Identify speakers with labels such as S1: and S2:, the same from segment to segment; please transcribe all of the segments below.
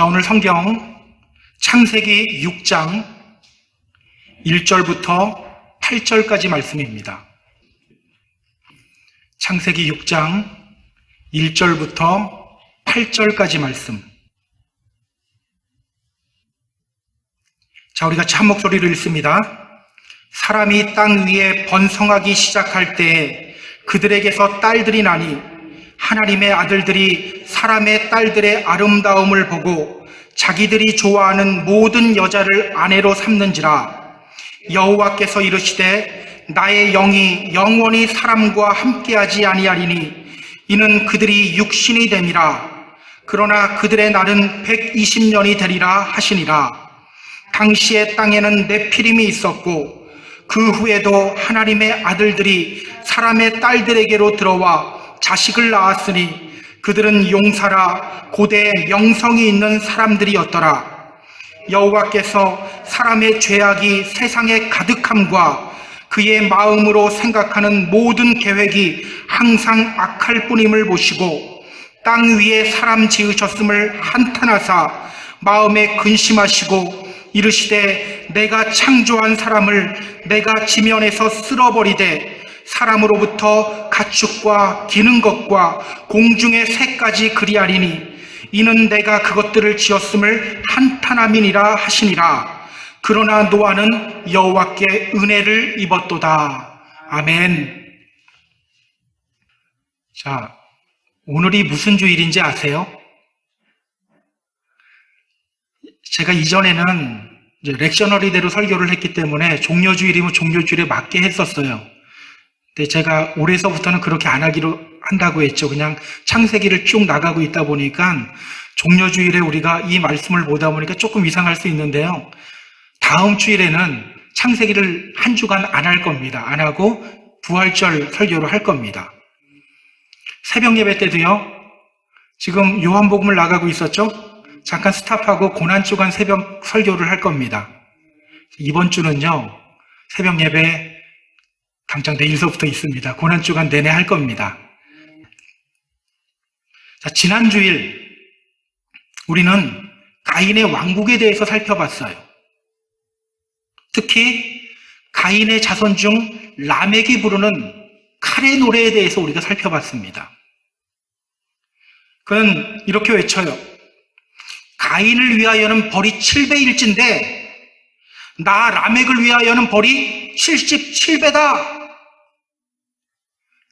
S1: 자, 오늘 성경 창세기 6장 1절부터 8절까지 말씀입니다. 창세기 6장 1절부터 8절까지 말씀. 자, 우리가 참 목소리로 읽습니다. 사람이 땅 위에 번성하기 시작할 때 그들에게서 딸들이 나니 하나님의 아들들이 사람의 딸들의 아름다움을 보고 자기들이 좋아하는 모든 여자를 아내로 삼는지라. 여호와께서 이르시되 나의 영이 영원히 사람과 함께하지 아니하리니 이는 그들이 육신이 됨이라. 그러나 그들의 날은 120년이 되리라 하시니라. 당시에 땅에는 네피림이 있었고 그 후에도 하나님의 아들들이 사람의 딸들에게로 들어와 자식을 낳았으니 그들은 용사라 고대에 명성이 있는 사람들이었더라. 여호와께서 사람의 죄악이 세상에 가득함과 그의 마음으로 생각하는 모든 계획이 항상 악할 뿐임을 보시고 땅 위에 사람 지으셨음을 한탄하사 마음에 근심하시고 이르시되 내가 창조한 사람을 내가 지면에서 쓸어버리되 사람으로부터 가축과 기는 것과 공중의 새까지 그리하리니 이는 내가 그것들을 지었음을 한탄함이니라 하시니라. 그러나 노아는 여호와께 은혜를 입었도다. 아멘. 자, 오늘이 무슨 주일인지 아세요? 제가 이전에는 렉셔너리대로 설교를 했기 때문에 종려주일이면 종려주일에 맞게 했었어요. 근데 제가 올해서부터는 그렇게 안 하기로 한다고 했죠. 그냥 창세기를 쭉 나가고 있다 보니까 종려주일에 우리가 이 말씀을 보다 보니까 조금 이상할 수 있는데요. 다음 주일에는 창세기를 한 주간 안 할 겁니다. 안 하고 부활절 설교를 할 겁니다. 새벽 예배 때도요. 지금 요한복음을 나가고 있었죠. 잠깐 스탑하고 고난주간 새벽 설교를 할 겁니다. 이번 주는요. 새벽 예배 당장 내일서부터 있습니다. 고난주간 내내 할 겁니다. 자, 지난 주일 우리는 가인의 왕국에 대해서 살펴봤어요. 특히 가인의 자손 중 라멕이 부르는 칼의 노래에 대해서 우리가 살펴봤습니다. 그는 이렇게 외쳐요. 가인을 위하여는 벌이 7배일진데 나 라멕을 위하여는 벌이 77배다.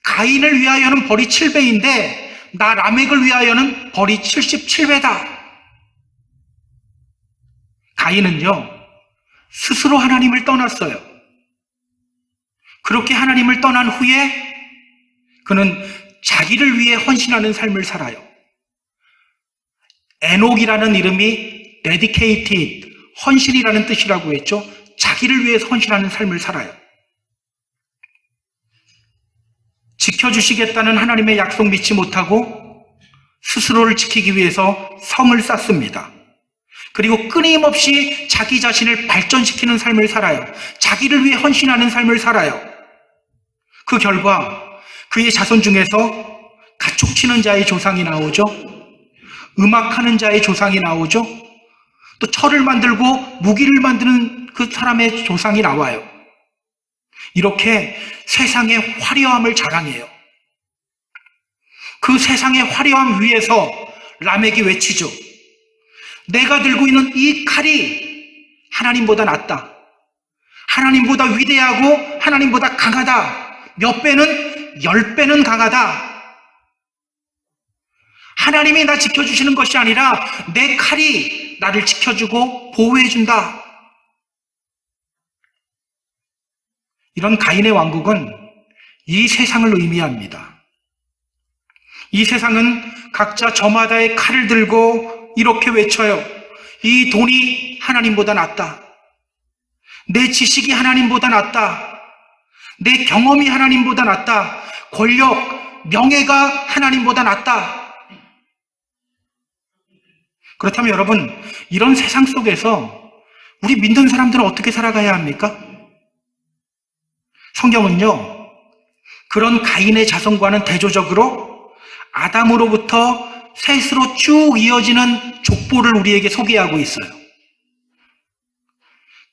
S1: 가인을 위하여는 벌이 7배인데 나 라멕을 위하여는 벌이 77배다. 가인은요, 스스로 하나님을 떠났어요. 그렇게 하나님을 떠난 후에 그는 자기를 위해 헌신하는 삶을 살아요. 에녹이라는 이름이 dedicated, 헌신이라는 뜻이라고 했죠. 자기를 위해서 헌신하는 삶을 살아요. 지켜주시겠다는 하나님의 약속 믿지 못하고 스스로를 지키기 위해서 성을 쌓습니다. 그리고 끊임없이 자기 자신을 발전시키는 삶을 살아요. 자기를 위해 헌신하는 삶을 살아요. 그 결과 그의 자손 중에서 가축 치는 자의 조상이 나오죠. 음악하는 자의 조상이 나오죠. 또 철을 만들고 무기를 만드는 그 사람의 조상이 나와요. 이렇게 세상의 화려함을 자랑해요. 그 세상의 화려함 위에서 라멕이 외치죠. 내가 들고 있는 이 칼이 하나님보다 낫다. 하나님보다 위대하고 하나님보다 강하다. 몇 배는 10배는 강하다. 하나님이 나 지켜주시는 것이 아니라 내 칼이 나를 지켜주고 보호해준다. 이런 가인의 왕국은 이 세상을 의미합니다. 이 세상은 각자 저마다의 칼을 들고 이렇게 외쳐요. 이 돈이 하나님보다 낫다. 내 지식이 하나님보다 낫다. 내 경험이 하나님보다 낫다. 권력, 명예가 하나님보다 낫다. 그렇다면 여러분, 이런 세상 속에서 우리 믿는 사람들은 어떻게 살아가야 합니까? 성경은요, 그런 가인의 자손과는 대조적으로 아담으로부터 셋으로 쭉 이어지는 족보를 우리에게 소개하고 있어요.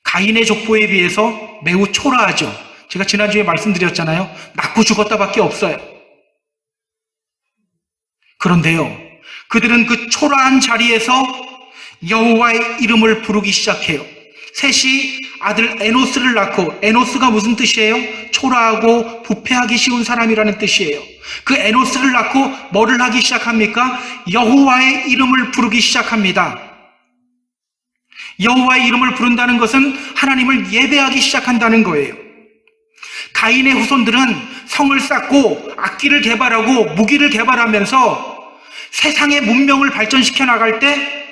S1: 가인의 족보에 비해서 매우 초라하죠. 제가 지난주에 말씀드렸잖아요. 낳고 죽었다밖에 없어요. 그런데요, 그들은 그 초라한 자리에서 여호와의 이름을 부르기 시작해요. 셋이 아들 에노스를 낳고, 에노스가 무슨 뜻이에요? 초라하고 부패하기 쉬운 사람이라는 뜻이에요. 그 에노스를 낳고 뭐를 하기 시작합니까? 여호와의 이름을 부르기 시작합니다. 여호와의 이름을 부른다는 것은 하나님을 예배하기 시작한다는 거예요. 가인의 후손들은 성을 쌓고 악기를 개발하고 무기를 개발하면서 세상의 문명을 발전시켜 나갈 때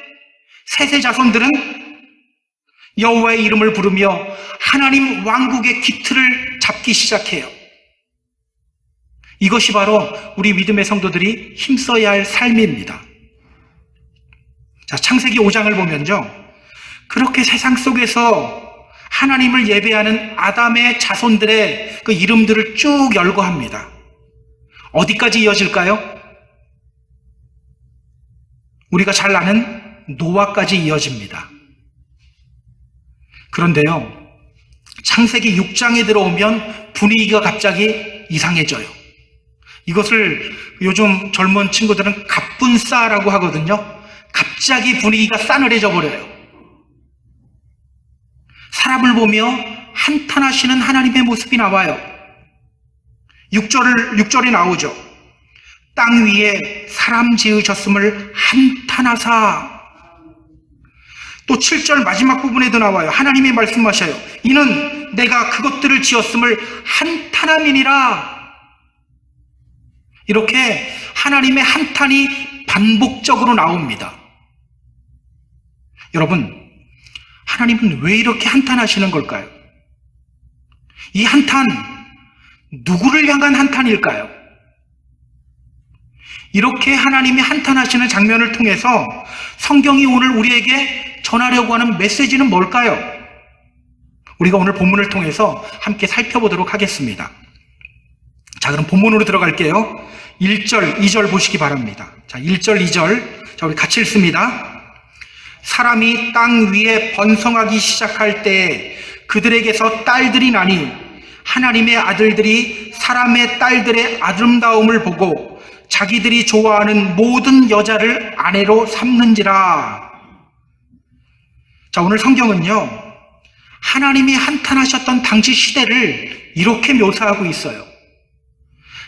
S1: 셋의 자손들은 여호와의 이름을 부르며 하나님 왕국의 기틀을 잡기 시작해요. 이것이 바로 우리 믿음의 성도들이 힘써야 할 삶입니다. 자, 창세기 5장을 보면요, 그렇게 세상 속에서 하나님을 예배하는 아담의 자손들의 그 이름들을 쭉 열거합니다. 어디까지 이어질까요? 우리가 잘 아는 노아까지 이어집니다. 그런데요, 창세기 6장에 들어오면 분위기가 갑자기 이상해져요. 이것을 요즘 젊은 친구들은 갑분싸라고 하거든요. 갑자기 분위기가 싸늘해져 버려요. 사람을 보며 한탄하시는 하나님의 모습이 나와요. 6절에 나오죠. 땅 위에 사람 지으셨음을 한탄하사. 또 7절 마지막 부분에도 나와요. 하나님이 말씀하셔요. 이는 내가 그것들을 지었음을 한탄함이니라. 이렇게 하나님의 한탄이 반복적으로 나옵니다. 여러분, 하나님은 왜 이렇게 한탄하시는 걸까요? 이 한탄, 누구를 향한 한탄일까요? 이렇게 하나님이 한탄하시는 장면을 통해서 성경이 오늘 우리에게 전하려고 하는 메시지는 뭘까요? 우리가 오늘 본문을 통해서 함께 살펴보도록 하겠습니다. 자, 그럼 본문으로 들어갈게요. 1절, 2절 보시기 바랍니다. 자, 1절, 2절. 자, 우리 같이 읽습니다. 사람이 땅 위에 번성하기 시작할 때 그들에게서 딸들이 나니 하나님의 아들들이 사람의 딸들의 아름다움을 보고 자기들이 좋아하는 모든 여자를 아내로 삼는지라. 자, 오늘 성경은요, 하나님이 한탄하셨던 당시 시대를 이렇게 묘사하고 있어요.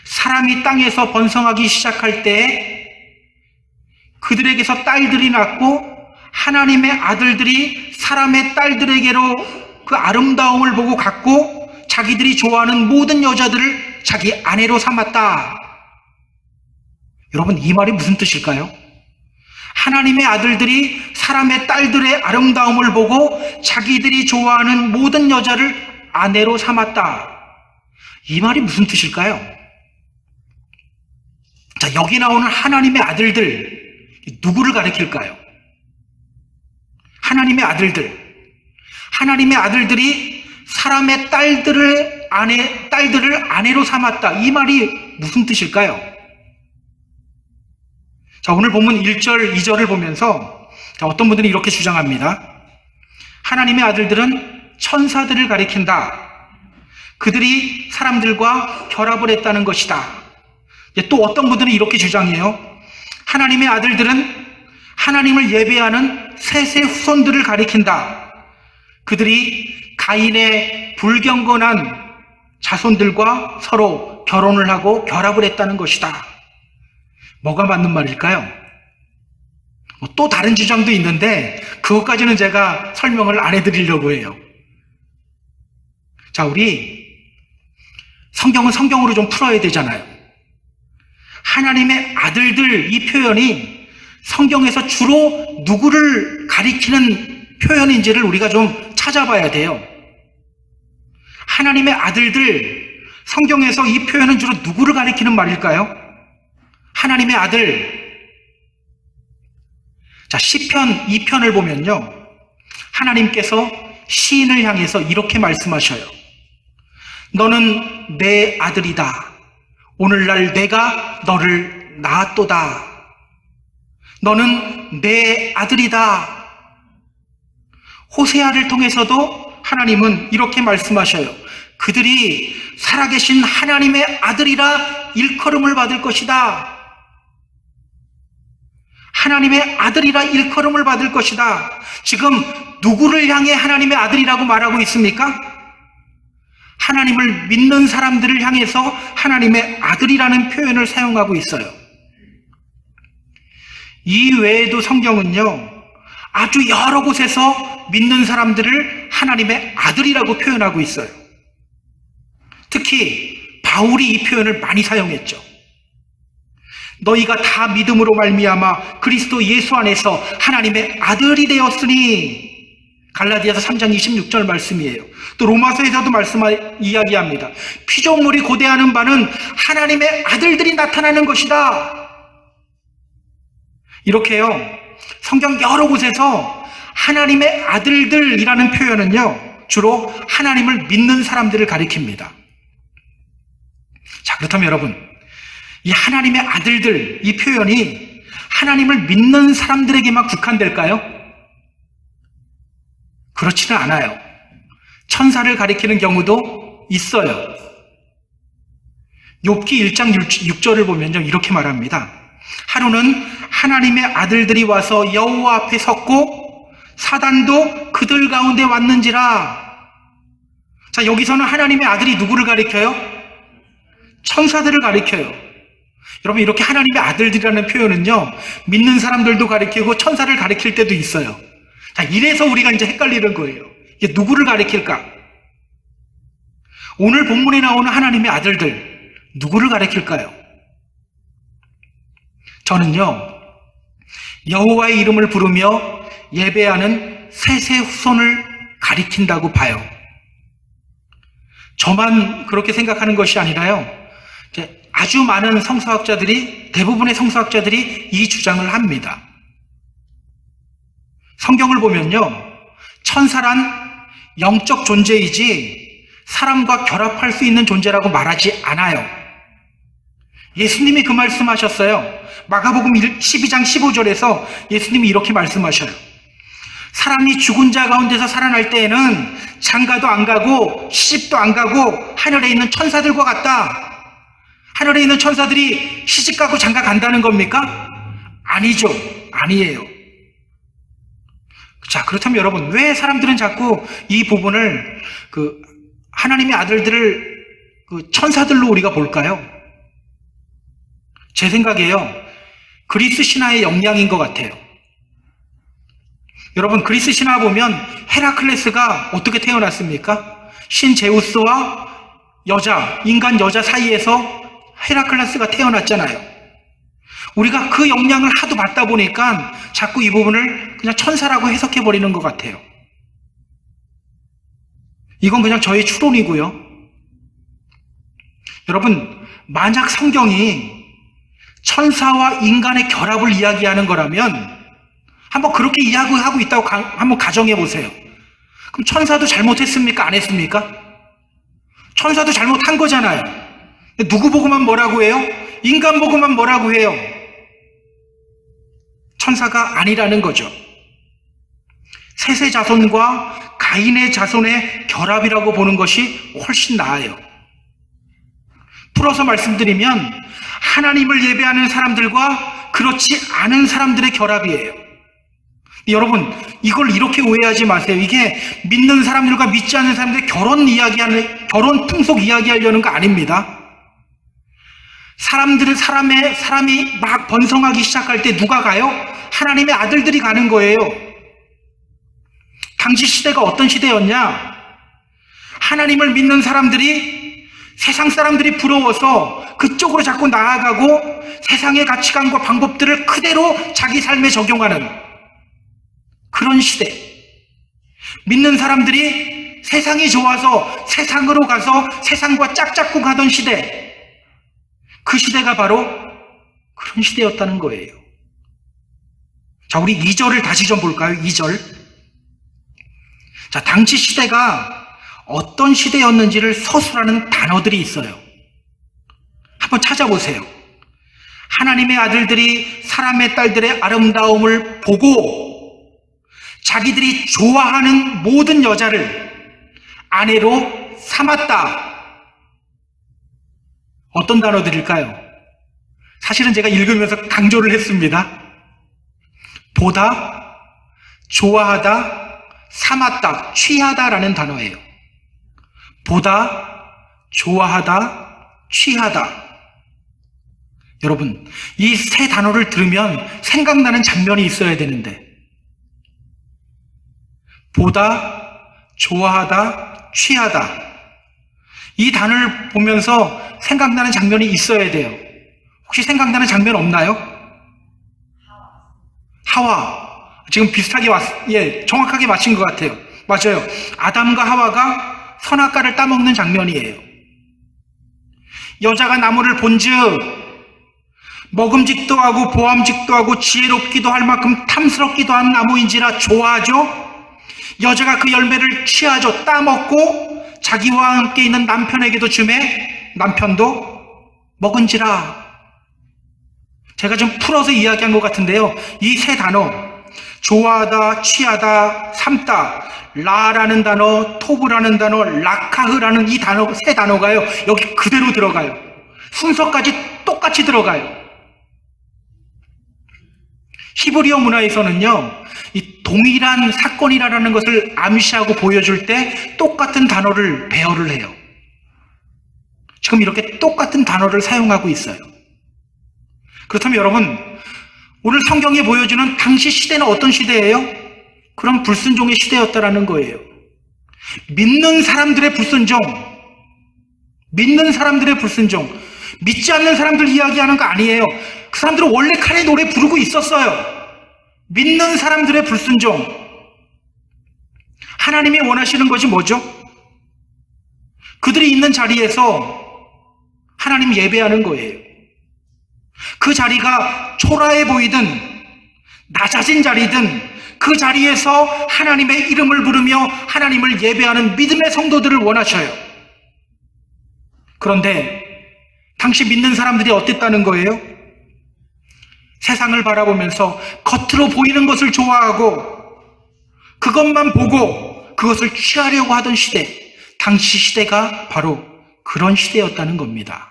S1: 사람이 땅에서 번성하기 시작할 때 그들에게서 딸들이 낳고 하나님의 아들들이 사람의 딸들에게로 그 아름다움을 보고 갖고 자기들이 좋아하는 모든 여자들을 자기 아내로 삼았다. 여러분, 이 말이 무슨 뜻일까요? 하나님의 아들들이 사람의 딸들의 아름다움을 보고 자기들이 좋아하는 모든 여자를 아내로 삼았다. 이 말이 무슨 뜻일까요? 자, 여기 나오는 하나님의 아들들, 누구를 가리킬까요? 하나님의 아들들. 하나님의 아들들이 사람의 딸들을 아내로 삼았다. 이 말이 무슨 뜻일까요? 자, 오늘 본문 1절, 2절을 보면서 어떤 분들은 이렇게 주장합니다. 하나님의 아들들은 천사들을 가리킨다. 그들이 사람들과 결합을 했다는 것이다. 또 어떤 분들은 이렇게 주장해요. 하나님의 아들들은 하나님을 예배하는 셋의 후손들을 가리킨다. 그들이 가인의 불경건한 자손들과 서로 결혼을 하고 결합을 했다는 것이다. 뭐가 맞는 말일까요? 또 다른 주장도 있는데 그것까지는 제가 설명을 안 해드리려고 해요. 자, 우리 성경은 성경으로 좀 풀어야 되잖아요. 하나님의 아들들, 이 표현이 성경에서 주로 누구를 가리키는 표현인지를 우리가 좀 찾아봐야 돼요. 하나님의 아들들, 성경에서 이 표현은 주로 누구를 가리키는 말일까요? 하나님의 아들. 자, 시편 2편을 보면요, 하나님께서 시인을 향해서 이렇게 말씀하셔요. 너는 내 아들이다. 오늘날 내가 너를 낳았도다. 너는 너는 내 아들이다. 호세아를 통해서도 하나님은 이렇게 말씀하셔요. 그들이 살아계신 하나님의 아들이라 일컬음을 받을 것이다. 하나님의 아들이라 일컬음을 받을 것이다. 지금 누구를 향해 하나님의 아들이라고 말하고 있습니까? 하나님을 믿는 사람들을 향해서 하나님의 아들이라는 표현을 사용하고 있어요. 이 외에도 성경은요, 아주 여러 곳에서 믿는 사람들을 하나님의 아들이라고 표현하고 있어요. 특히 바울이 이 표현을 많이 사용했죠. 너희가 다 믿음으로 말미암아 그리스도 예수 안에서 하나님의 아들이 되었으니, 갈라디아서 3장 26절 말씀이에요. 또 로마서에서도 이야기합니다. 피조물이 고대하는 바는 하나님의 아들들이 나타나는 것이다. 이렇게요, 성경 여러 곳에서 하나님의 아들들이라는 표현은요, 주로 하나님을 믿는 사람들을 가리킵니다. 자, 그렇다면 여러분, 이 하나님의 아들들, 이 표현이 하나님을 믿는 사람들에게만 국한될까요? 그렇지는 않아요. 천사를 가리키는 경우도 있어요. 욥기 1장 6절을 보면요, 이렇게 말합니다. 하루는 하나님의 아들들이 와서 여호와 앞에 섰고 사단도 그들 가운데 왔는지라. 자, 여기서는 하나님의 아들이 누구를 가리켜요? 천사들을 가리켜요. 여러분, 이렇게 하나님의 아들들이라는 표현은요, 믿는 사람들도 가리키고 천사를 가리킬 때도 있어요. 자, 이래서 우리가 이제 헷갈리는 거예요. 이게 누구를 가리킬까? 오늘 본문에 나오는 하나님의 아들들, 누구를 가리킬까요? 저는요, 여호와의 이름을 부르며 예배하는 셋의 후손을 가리킨다고 봐요. 저만 그렇게 생각하는 것이 아니라요, 아주 많은 성서학자들이, 대부분의 성서학자들이 이 주장을 합니다. 성경을 보면요, 천사란 영적 존재이지 사람과 결합할 수 있는 존재라고 말하지 않아요. 예수님이 그 말씀하셨어요. 마가복음 12장 15절에서 예수님이 이렇게 말씀하셔요. 사람이 죽은 자 가운데서 살아날 때에는 장가도 안 가고 시집도 안 가고 하늘에 있는 천사들과 같다. 하늘에 있는 천사들이 시집가고 장가 간다는 겁니까? 아니죠. 아니에요. 자, 그렇다면 여러분, 왜 사람들은 자꾸 이 부분을 하나님의 아들들을 천사들로 우리가 볼까요? 제 생각에요, 그리스 신화의 영향인 것 같아요. 여러분, 그리스 신화 보면 헤라클레스가 어떻게 태어났습니까? 신 제우스와 인간 여자 사이에서 헤라클레스가 태어났잖아요. 우리가 그 영향을 하도 받다 보니까 자꾸 이 부분을 그냥 천사라고 해석해버리는 것 같아요. 이건 그냥 저의 추론이고요. 여러분, 만약 성경이 천사와 인간의 결합을 이야기하는 거라면 한번 그렇게 이야기하고 있다고 한번 가정해 보세요. 그럼 천사도 잘못했습니까? 안 했습니까? 천사도 잘못한 거잖아요. 누구 보고만 뭐라고 해요? 인간 보고만 뭐라고 해요? 천사가 아니라는 거죠. 셋의 자손과 가인의 자손의 결합이라고 보는 것이 훨씬 나아요. 풀어서 말씀드리면 하나님을 예배하는 사람들과 그렇지 않은 사람들의 결합이에요. 여러분, 이걸 이렇게 오해하지 마세요. 이게 믿는 사람들과 믿지 않는 사람들의 결혼 풍속 이야기하려는 거 아닙니다. 사람이 막 번성하기 시작할 때 누가 가요? 하나님의 아들들이 가는 거예요. 당시 시대가 어떤 시대였냐? 하나님을 믿는 사람들이 세상 사람들이 부러워서 그쪽으로 자꾸 나아가고 세상의 가치관과 방법들을 그대로 자기 삶에 적용하는 그런 시대. 믿는 사람들이 세상이 좋아서 세상으로 가서 세상과 짝잡고 가던 시대. 그 시대가 바로 그런 시대였다는 거예요. 자, 우리 2절을 다시 좀 볼까요? 2절. 자, 당시 시대가 어떤 시대였는지를 서술하는 단어들이 있어요. 한번 찾아보세요. 하나님의 아들들이 사람의 딸들의 아름다움을 보고 자기들이 좋아하는 모든 여자를 아내로 삼았다. 어떤 단어들일까요? 사실은 제가 읽으면서 강조를 했습니다. 보다, 좋아하다, 삼았다, 취하다라는 단어예요. 보다, 좋아하다, 취하다. 여러분, 이 세 단어를 들으면 생각나는 장면이 있어야 되는데, 보다, 좋아하다, 취하다. 이 단어를 보면서 생각나는 장면이 있어야 돼요. 혹시 생각나는 장면 없나요? 하와. 지금 비슷하게 정확하게 맞힌 것 같아요. 맞아요. 아담과 하와가 선악과를 따먹는 장면이에요. 여자가 나무를 본즉 먹음직도 하고 보암직도 하고 지혜롭기도 할 만큼 탐스럽기도 한 나무인지라 좋아하죠. 여자가 그 열매를 취하죠. 따먹고 자기와 함께 있는 남편에게도 주매 남편도 먹은지라. 제가 좀 풀어서 이야기한 것 같은데요. 이 세 단어, 좋아하다, 취하다, 삼다, 라라는 단어, 토브라는 단어, 라카흐라는 이 단어, 세 단어가요, 여기 그대로 들어가요. 순서까지 똑같이 들어가요. 히브리어 문화에서는요, 이 동일한 사건이라는 것을 암시하고 보여줄 때 똑같은 단어를 배열을 해요. 지금 이렇게 똑같은 단어를 사용하고 있어요. 그렇다면 여러분, 오늘 성경에 보여주는 당시 시대는 어떤 시대예요? 그럼 불순종의 시대였다라는 거예요. 믿는 사람들의 불순종, 믿는 사람들의 불순종, 믿지 않는 사람들 이야기하는 거 아니에요. 그 사람들은 원래 칼에 노래 부르고 있었어요. 믿는 사람들의 불순종. 하나님이 원하시는 것이 뭐죠? 그들이 있는 자리에서 하나님 예배하는 거예요. 그 자리가 초라해 보이든 낮아진 자리든 그 자리에서 하나님의 이름을 부르며 하나님을 예배하는 믿음의 성도들을 원하셔요. 그런데 당시 믿는 사람들이 어땠다는 거예요? 세상을 바라보면서 겉으로 보이는 것을 좋아하고 그것만 보고 그것을 취하려고 하던 시대, 당시 시대가 바로 그런 시대였다는 겁니다.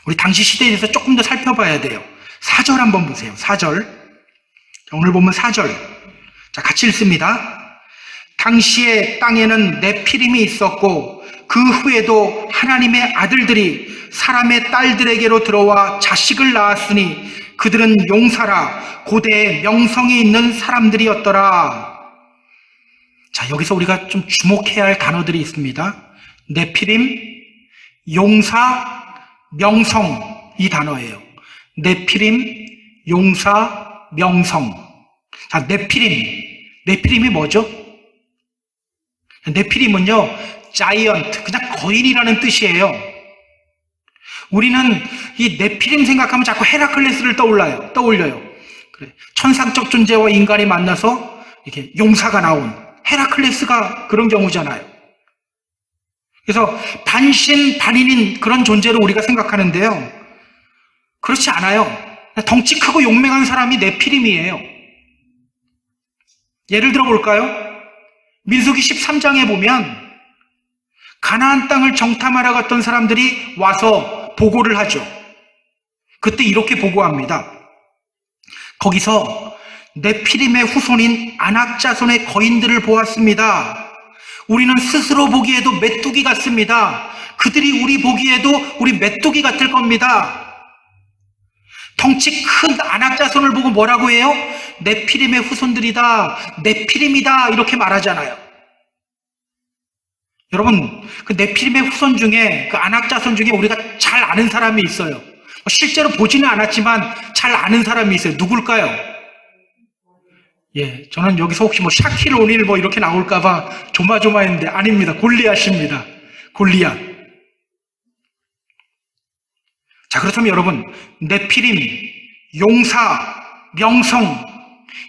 S1: 우리 당시 시대에 대해서 조금 더 살펴봐야 돼요. 4절 한번 보세요. 4절. 오늘 보면 4절. 자, 같이 읽습니다. 당시에 땅에는 네피림이 있었고 그 후에도 하나님의 아들들이 사람의 딸들에게로 들어와 자식을 낳았으니 그들은 용사라 고대의 명성이 있는 사람들이었더라. 자, 여기서 우리가 좀 주목해야 할 단어들이 있습니다. 네피림, 용사, 명성, 이 단어예요. 네피림, 용사, 명성. 자, 네피림이 뭐죠? 네피림은요, 자이언트, 그냥 거인이라는 뜻이에요. 우리는 이 네피림 생각하면 자꾸 헤라클레스를 떠올려요. 그래. 천상적 존재와 인간이 만나서 이렇게 용사가 나온 헤라클레스가 그런 경우잖아요. 그래서 반신반인인 그런 존재로 우리가 생각하는데요. 그렇지 않아요. 덩치 크고 용맹한 사람이 네피림이에요. 예를 들어 볼까요? 민수기 13장에 보면 가나안 땅을 정탐하러 갔던 사람들이 와서 보고를 하죠. 그때 이렇게 보고합니다. 거기서 네피림의 후손인 아낙 자손의 거인들을 보았습니다. 우리는 스스로 보기에도 메뚜기 같습니다. 그들이 우리 보기에도 우리 메뚜기 같을 겁니다. 덩치 큰 아낙 자손을 보고 뭐라고 해요? 네피림의 후손들이다, 네피림이다 이렇게 말하잖아요. 여러분, 그 네피림의 후손 중에, 그 아낙 자손 중에 우리가 잘 아는 사람이 있어요. 실제로 보지는 않았지만 잘 아는 사람이 있어요. 누굴까요? 예, 저는 여기서 혹시 샤킬 오닐 이렇게 나올까봐 조마조마했는데 아닙니다. 골리앗입니다. 골리앗. 자, 그렇다면 여러분, 네피림, 용사, 명성,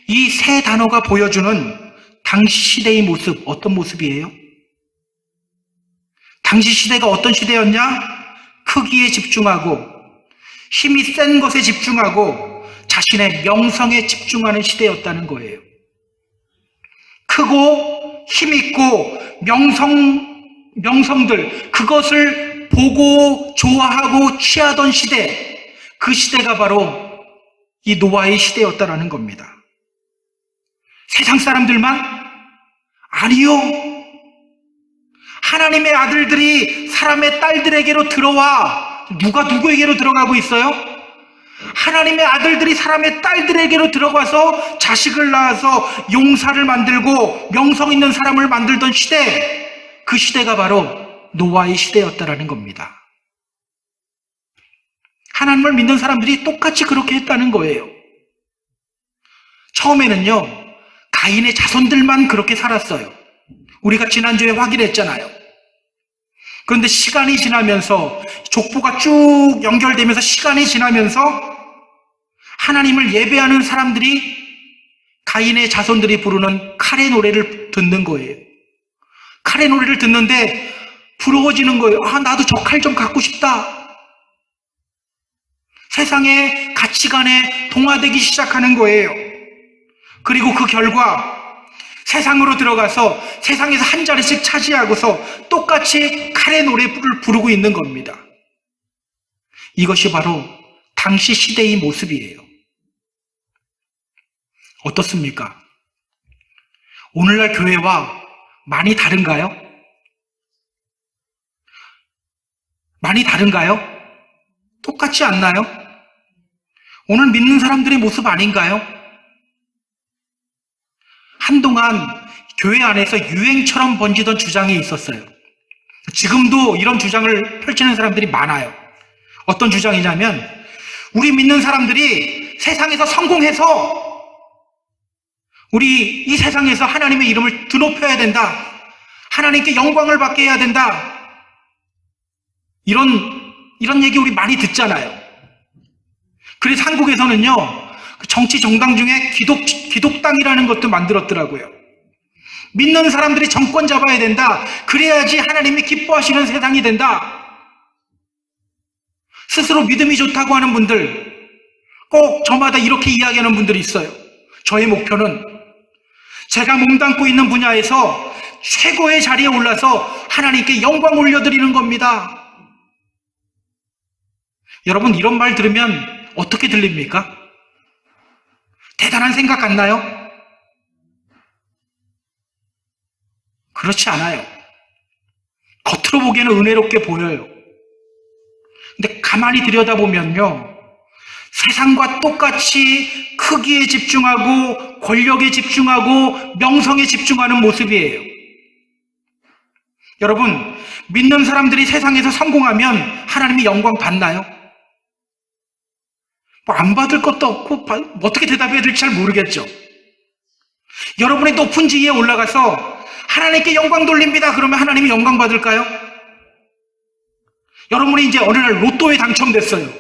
S1: 이 세 단어가 보여주는 당시 시대의 모습, 어떤 모습이에요? 당시 시대가 어떤 시대였냐? 크기에 집중하고 힘이 센 것에 집중하고 자신의 명성에 집중하는 시대였다는 거예요. 크고 힘있고 명성들, 그것을 보고 좋아하고 취하던 시대, 그 시대가 바로 이 노아의 시대였다라는 겁니다. 세상 사람들만? 아니요. 하나님의 아들들이 사람의 딸들에게로 들어와. 누가 누구에게로 들어가고 있어요? 하나님의 아들들이 사람의 딸들에게로 들어가서 자식을 낳아서 용사를 만들고 명성 있는 사람을 만들던 시대, 그 시대가 바로 노아의 시대였다라는 겁니다. 하나님을 믿는 사람들이 똑같이 그렇게 했다는 거예요. 처음에는요, 가인의 자손들만 그렇게 살았어요. 우리가 지난주에 확인했잖아요. 그런데 시간이 지나면서, 족보가 쭉 연결되면서 시간이 지나면서 하나님을 예배하는 사람들이 가인의 자손들이 부르는 칼의 노래를 듣는 거예요. 칼의 노래를 듣는데 부러워지는 거예요. 아, 나도 저 칼 좀 갖고 싶다. 세상의 가치관에 동화되기 시작하는 거예요. 그리고 그 결과 세상으로 들어가서 세상에서 한 자리씩 차지하고서 똑같이 칼의 노래를 부르고 있는 겁니다. 이것이 바로 당시 시대의 모습이에요. 어떻습니까? 오늘날 교회와 많이 다른가요? 많이 다른가요? 똑같지 않나요? 오늘 믿는 사람들의 모습 아닌가요? 한동안 교회 안에서 유행처럼 번지던 주장이 있었어요. 지금도 이런 주장을 펼치는 사람들이 많아요. 어떤 주장이냐면, 우리 믿는 사람들이 세상에서 성공해서 우리 이 세상에서 하나님의 이름을 드높여야 된다. 하나님께 영광을 받게 해야 된다. 이런 얘기 우리 많이 듣잖아요. 그래서 한국에서는요, 정치 정당 중에 기독당이라는 것도 만들었더라고요. 믿는 사람들이 정권 잡아야 된다. 그래야지 하나님이 기뻐하시는 세상이 된다. 스스로 믿음이 좋다고 하는 분들, 꼭 저마다 이렇게 이야기하는 분들이 있어요. 저의 목표는 제가 몸담고 있는 분야에서 최고의 자리에 올라서 하나님께 영광 올려드리는 겁니다. 여러분, 이런 말 들으면 어떻게 들립니까? 대단한 생각 같나요? 그렇지 않아요. 겉으로 보기에는 은혜롭게 보여요. 근데 가만히 들여다보면요, 세상과 똑같이 크기에 집중하고 권력에 집중하고 명성에 집중하는 모습이에요. 여러분, 믿는 사람들이 세상에서 성공하면 하나님이 영광 받나요? 뭐 안 받을 것도 없고 어떻게 대답해야 될지 잘 모르겠죠. 여러분이 높은 지위에 올라가서 하나님께 영광 돌립니다. 그러면 하나님이 영광 받을까요? 여러분이 이제 어느 날 로또에 당첨됐어요.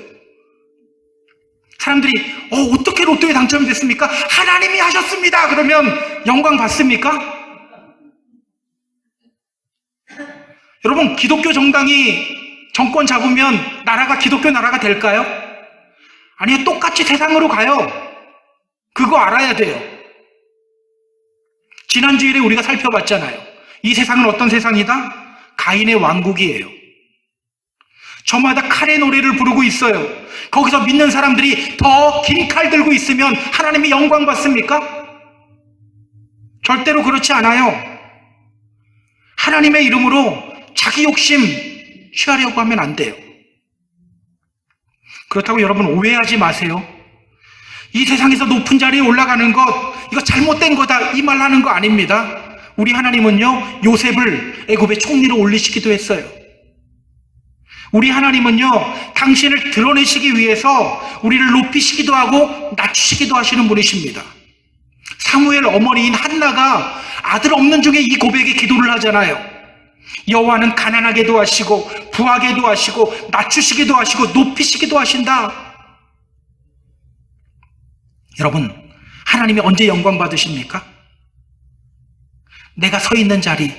S1: 사람들이 어떻게 로또에 당첨이 됐습니까? 하나님이 하셨습니다. 그러면 영광 받습니까? 여러분, 기독교 정당이 정권 잡으면 나라가 기독교 나라가 될까요? 아니요, 똑같이 세상으로 가요. 그거 알아야 돼요. 지난 주일에 우리가 살펴봤잖아요. 이 세상은 어떤 세상이다? 가인의 왕국이에요. 저마다 칼의 노래를 부르고 있어요. 거기서 믿는 사람들이 더 긴 칼 들고 있으면 하나님이 영광 받습니까? 절대로 그렇지 않아요. 하나님의 이름으로 자기 욕심 취하려고 하면 안 돼요. 그렇다고 여러분 오해하지 마세요. 이 세상에서 높은 자리에 올라가는 것, 이거 잘못된 거다, 이 말 하는 거 아닙니다. 우리 하나님은요, 요셉을 애굽의 총리로 올리시기도 했어요. 우리 하나님은요, 당신을 드러내시기 위해서 우리를 높이시기도 하고 낮추시기도 하시는 분이십니다. 사무엘 어머니인 한나가 아들 없는 중에 이 고백의 기도를 하잖아요. 여호와는 가난하게도 하시고 부하게도 하시고 낮추시기도 하시고 높이시기도 하신다. 여러분, 하나님이 언제 영광 받으십니까? 내가 서 있는 자리,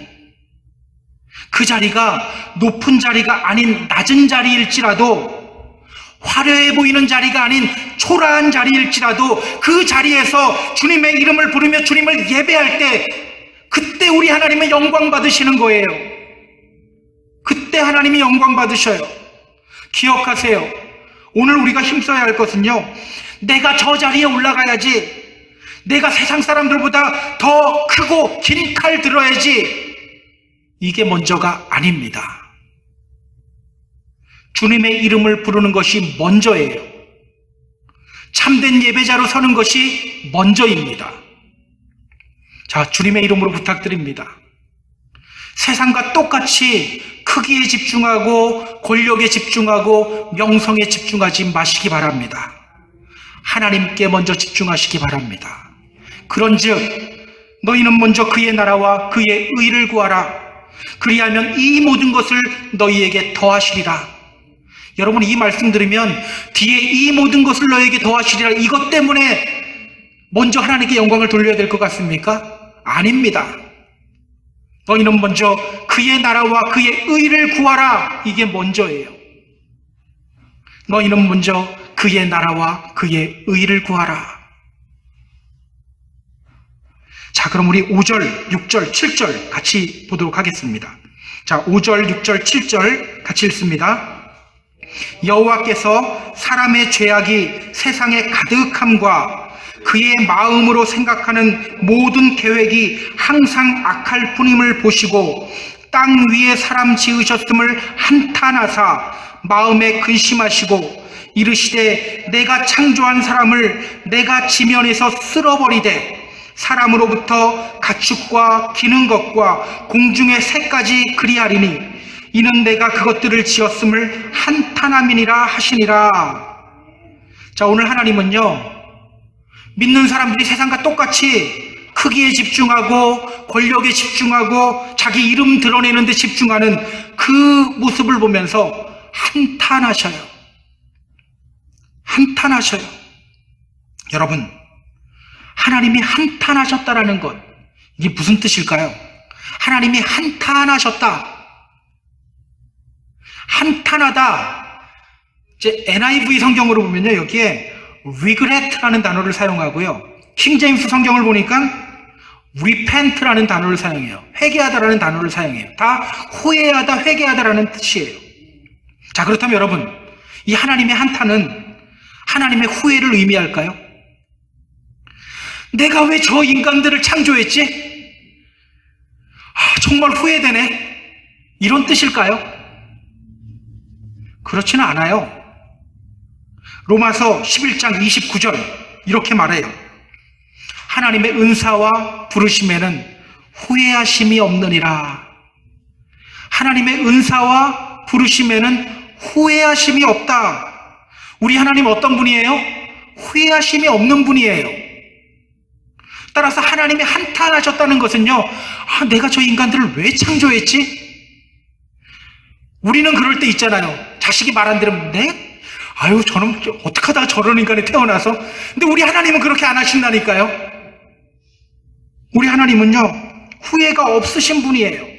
S1: 그 자리가 높은 자리가 아닌 낮은 자리일지라도 화려해 보이는 자리가 아닌 초라한 자리일지라도 그 자리에서 주님의 이름을 부르며 주님을 예배할 때 그때 우리 하나님의 영광 받으시는 거예요. 그때 하나님이 영광 받으셔요. 기억하세요. 오늘 우리가 힘써야 할 것은요, 내가 저 자리에 올라가야지, 내가 세상 사람들보다 더 크고 긴 칼 들어야지, 이게 먼저가 아닙니다. 주님의 이름을 부르는 것이 먼저예요. 참된 예배자로 서는 것이 먼저입니다. 자, 주님의 이름으로 부탁드립니다. 세상과 똑같이 크기에 집중하고 권력에 집중하고 명성에 집중하지 마시기 바랍니다. 하나님께 먼저 집중하시기 바랍니다. 그런즉 너희는 먼저 그의 나라와 그의 의를 구하라. 그리하면 이 모든 것을 너희에게 더하시리라. 여러분, 이 말씀 들으면 뒤에 이 모든 것을 너희에게 더하시리라, 이것 때문에 먼저 하나님께 영광을 돌려야 될 것 같습니까? 아닙니다. 너희는 먼저 그의 나라와 그의 의를 구하라. 이게 먼저예요. 너희는 먼저 그의 나라와 그의 의를 구하라. 자, 그럼 우리 5절, 6절, 7절 같이 보도록 하겠습니다. 자, 5절, 6절, 7절 같이 읽습니다. 여호와께서 사람의 죄악이 세상에 가득함과 그의 마음으로 생각하는 모든 계획이 항상 악할 뿐임을 보시고 땅 위에 사람 지으셨음을 한탄하사 마음에 근심하시고 이르시되 내가 창조한 사람을 내가 지면에서 쓸어버리되 사람으로부터 가축과 기는 것과 공중의 새까지 그리하리니 이는 내가 그것들을 지었음을 한탄함이니라 하시니라. 자, 오늘 하나님은요, 믿는 사람들이 세상과 똑같이 크기에 집중하고 권력에 집중하고 자기 이름 드러내는 데 집중하는 그 모습을 보면서 한탄하셔요. 한탄하셔요. 여러분, 하나님이 한탄하셨다라는 것, 이게 무슨 뜻일까요? 하나님이 한탄하셨다. 한탄하다. 이제 NIV 성경으로 보면요, 여기에 regret라는 단어를 사용하고요, 킹제임스 성경을 보니까 repent라는 단어를 사용해요. 회개하다라는 단어를 사용해요. 다 후회하다, 회개하다라는 뜻이에요. 자, 그렇다면 여러분, 이 하나님의 한탄은 하나님의 후회를 의미할까요? 내가 왜 저 인간들을 창조했지? 정말 후회되네, 이런 뜻일까요? 그렇지는 않아요. 로마서 11장 29절 이렇게 말해요. 하나님의 은사와 부르심에는 후회하심이 없느니라. 하나님의 은사와 부르심에는 후회하심이 없다. 우리 하나님 어떤 분이에요? 후회하심이 없는 분이에요. 따라서 하나님이 한탄하셨다는 것은요, 내가 저 인간들을 왜 창조했지? 우리는 그럴 때 있잖아요. 자식이 말 안 들으면, 네? 아유, 저는 어떻게 하다가 저런 인간이 태어나서. 근데 우리 하나님은 그렇게 안 하신다니까요. 우리 하나님은요, 후회가 없으신 분이에요.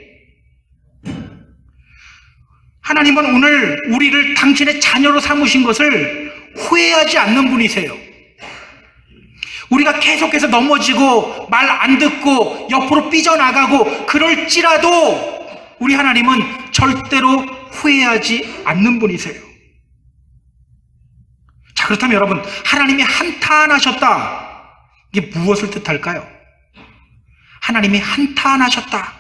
S1: 하나님은 오늘 우리를 당신의 자녀로 삼으신 것을 후회하지 않는 분이세요. 우리가 계속해서 넘어지고 말 안 듣고 옆으로 삐져나가고 그럴지라도 우리 하나님은 절대로 후회하지 않는 분이세요. 자, 그렇다면 여러분, 하나님이 한탄하셨다, 이게 무엇을 뜻할까요? 하나님이 한탄하셨다.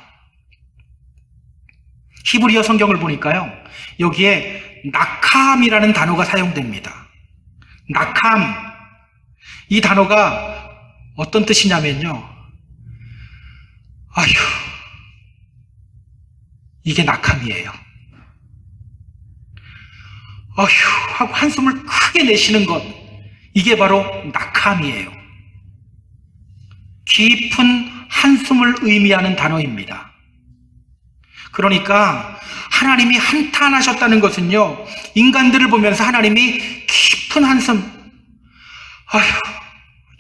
S1: 히브리어 성경을 보니까요, 여기에 낙함이라는 단어가 사용됩니다. 낙함, 이 단어가 어떤 뜻이냐면요, 아휴, 이게 낙함이에요. 어휴 하고 한숨을 크게 내쉬는 것, 이게 바로 낙함이에요. 깊은 한숨을 의미하는 단어입니다. 그러니까 하나님이 한탄하셨다는 것은요, 인간들을 보면서 하나님이 깊은 한숨,